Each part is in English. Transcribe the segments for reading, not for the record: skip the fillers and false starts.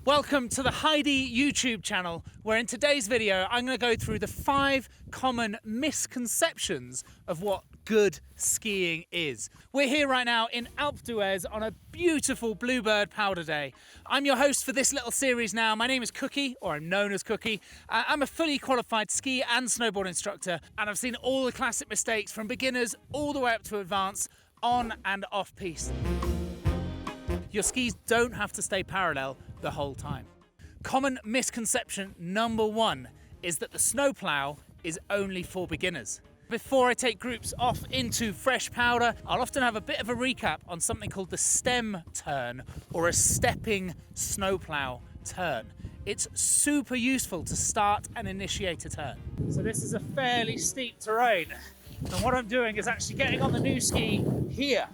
Welcome to the Heidi YouTube channel, where in today's video I'm going to go through the 5 common misconceptions of what good skiing is. We're here right now in Alpe d'Huez on a beautiful bluebird powder day. I'm your host for this little series now. My name is Cookie, or I'm known as Cookie. I'm a fully qualified ski and snowboard instructor, and I've seen all the classic mistakes from beginners all the way up to advanced, on and off piste. Your skis don't have to stay parallel the whole time. Common misconception number 1 is that the snowplough is only for beginners. Before I take groups off into fresh powder, I'll often have a bit of a recap on something called the stem turn, or a stepping snowplough turn. It's super useful to start and initiate a turn. So this is a fairly steep terrain, and what I'm doing is actually getting on the new ski here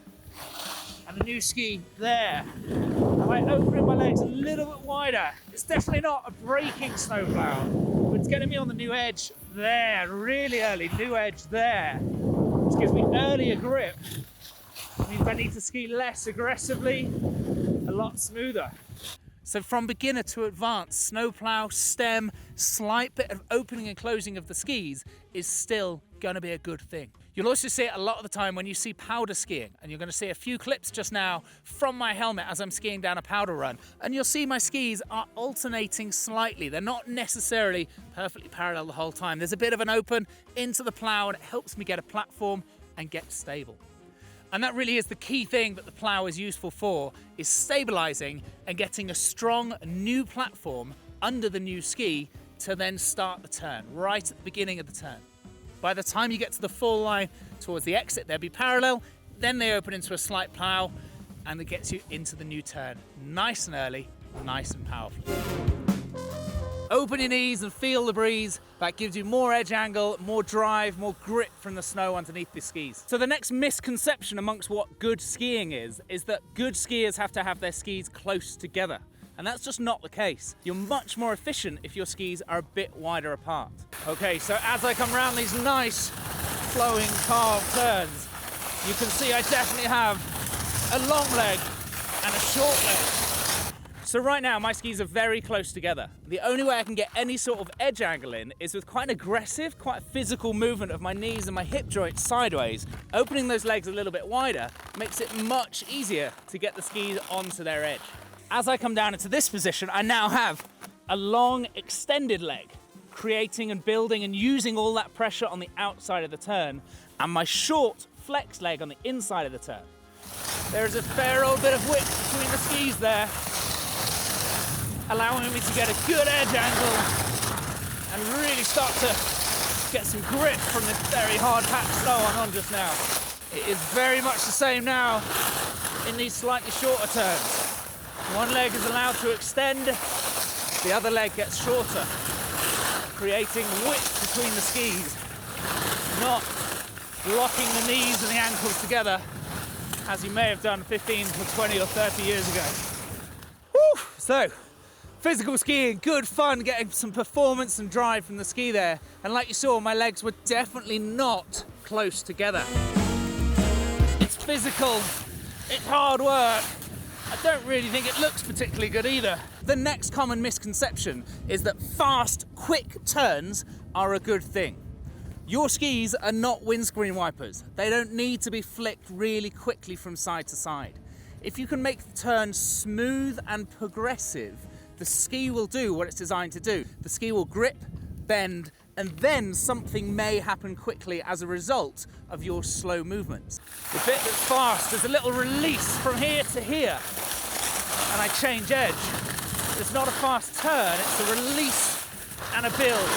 and the new ski there. And by opening my legs a little bit wider, it's definitely not a braking snowplow, but it's getting me on the new edge there, really early, new edge there, which gives me earlier grip. It means I need to ski less aggressively, a lot smoother. So from beginner to advanced, snowplow, stem, slight bit of opening and closing of the skis is still going to be a good thing. You'll also see it a lot of the time when you see powder skiing, and you're going to see a few clips just now from my helmet as I'm skiing down a powder run, and you'll see my skis are alternating slightly. They're not necessarily perfectly parallel the whole time. There's a bit of an open into the plough, and it helps me get a platform and get stable. And that really is the key thing that the plough is useful for, is stabilizing and getting a strong new platform under the new ski to then start the turn, right at the beginning of the turn. By the time you get to the fall line towards the exit, they'll be parallel, then they open into a slight plough, and it gets you into the new turn. Nice and early, nice and powerful. Open your knees and feel the breeze. That gives you more edge angle, more drive, more grip from the snow underneath the skis. So the next misconception amongst what good skiing is that good skiers have to have their skis close together. And that's just not the case. You're much more efficient if your skis are a bit wider apart. Okay, so as I come around these nice flowing carve turns, you can see I definitely have a long leg and a short leg. So right now my skis are very close together. The only way I can get any sort of edge angle in is with quite an aggressive, quite physical movement of my knees and my hip joints sideways. Opening those legs a little bit wider makes it much easier to get the skis onto their edge. As I come down into this position, I now have a long extended leg, creating and building and using all that pressure on the outside of the turn, and my short flex leg on the inside of the turn. There is a fair old bit of width between the skis there, allowing me to get a good edge angle and really start to get some grip from this very hard packed snow I'm on just now. It is very much the same now in these slightly shorter turns. One leg is allowed to extend, the other leg gets shorter, creating width between the skis, not locking the knees and the ankles together as you may have done 15 or 20 or 30 years ago. Whew. So, physical skiing, good fun, getting some performance and drive from the ski there. And like you saw, my legs were definitely not close together. It's physical, it's hard work. I don't really think it looks particularly good either. The next common misconception is that fast, quick turns are a good thing. Your skis are not windscreen wipers. They don't need to be flicked really quickly from side to side. If you can make the turn smooth and progressive, the ski will do what it's designed to do. The ski will grip, bend, and then something may happen quickly as a result of your slow movements. The bit that's fast is a little release from here to here, and I change edge. It's not a fast turn, it's a release and a build.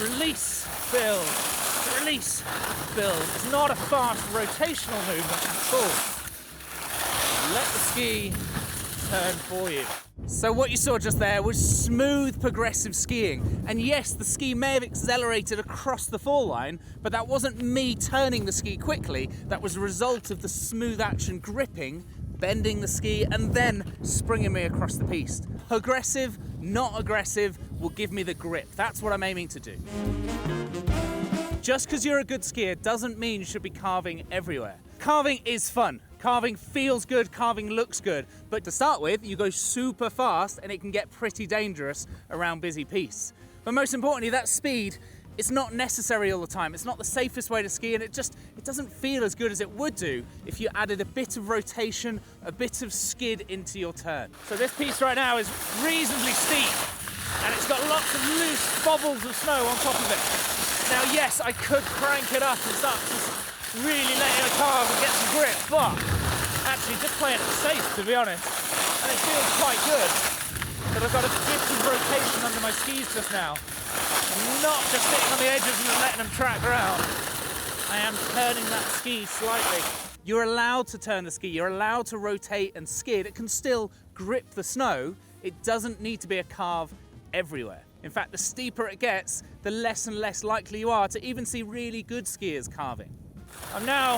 Release, build, release, build. It's not a fast rotational movement at all. Let the ski turn for you. So what you saw just there was smooth progressive skiing, and yes, the ski may have accelerated across the fall line, but that wasn't me turning the ski quickly. That was a result of the smooth action gripping, bending the ski, and then springing me across the piste. Progressive, not aggressive, will give me the grip. That's what I'm aiming to do. Just because you're a good skier doesn't mean you should be carving everywhere. Carving is fun. Carving feels good, carving looks good, but to start with, you go super fast and it can get pretty dangerous around busy pistes. But most importantly, that speed, it's not necessary all the time. It's not the safest way to ski, and it doesn't feel as good as it would do if you added a bit of rotation, a bit of skid into your turn. So this piste right now is reasonably steep, and it's got lots of loose bobbles of snow on top of it. Now, yes, I could crank it up and start to really let it carve and get some grip, but actually just playing it safe, to be honest, and it feels quite good. But I've got a bit of rotation under my skis just now. I'm not just sitting on the edges and letting them track around. I am turning that ski slightly. You're allowed to turn the ski, you're allowed to rotate and skid. It can still grip the snow. It doesn't need to be a carve everywhere. In fact, the steeper it gets, the less and less likely you are to even see really good skiers carving. I'm now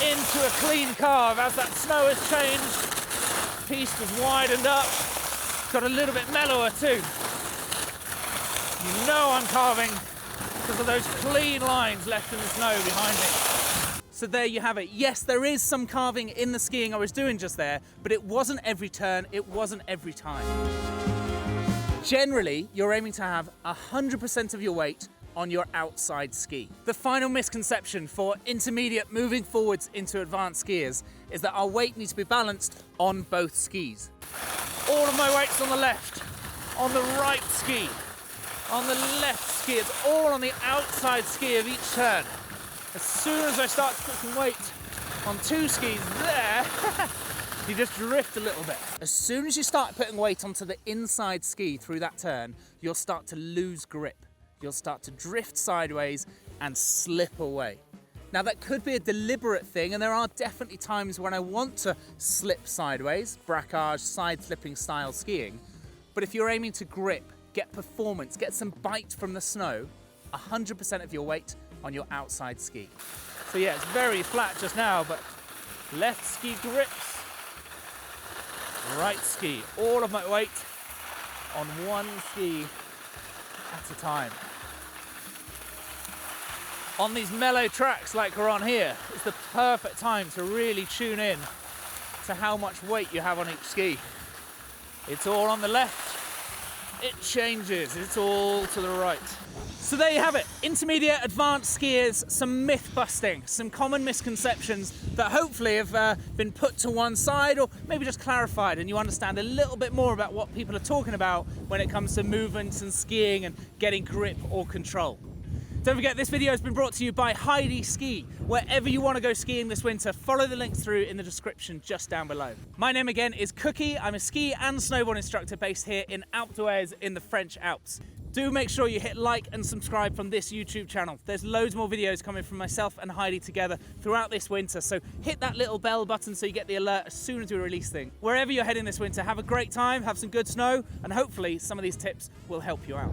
into a clean carve as that snow has changed. The piste has widened up, got a little bit mellower too. You know I'm carving because of those clean lines left in the snow behind me. So there you have it. Yes, there is some carving in the skiing I was doing just there, but it wasn't every turn, it wasn't every time. Generally, you're aiming to have 100% of your weight on your outside ski. The final misconception for intermediate moving forwards into advanced skiers is that our weight needs to be balanced on both skis. All of my weight's on the left, on the right ski, on the left ski. It's all on the outside ski of each turn. As soon as I start to put some weight on two skis there, you just drift a little bit. As soon as you start putting weight onto the inside ski through that turn, you'll start to lose grip. You'll start to drift sideways and slip away. Now that could be a deliberate thing, and there are definitely times when I want to slip sideways, braquage, side slipping style skiing. But if you're aiming to grip, get performance, get some bite from the snow, 100% of your weight on your outside ski. So yeah, it's very flat just now, but left ski grips, right ski, all of my weight on one ski at a time. On these mellow tracks like we're on here, it's the perfect time to really tune in to how much weight you have on each ski. It's all on the left, it changes, it's all to the right. So there you have it, intermediate, advanced skiers, some myth busting, some common misconceptions that hopefully have been put to one side or maybe just clarified, and you understand a little bit more about what people are talking about when it comes to movements and skiing and getting grip or control. Don't forget, this video has been brought to you by Heidi Ski. Wherever you want to go skiing this winter, follow the links through in the description just down below. My name again is Cookie. I'm a ski and snowboard instructor based here in Alpe d'Huez in the French Alps. Do make sure you hit like and subscribe from this YouTube channel. There's loads more videos coming from myself and Heidi together throughout this winter, so hit that little bell button so you get the alert as soon as we release things. Wherever you're heading this winter, have a great time, have some good snow, and hopefully some of these tips will help you out.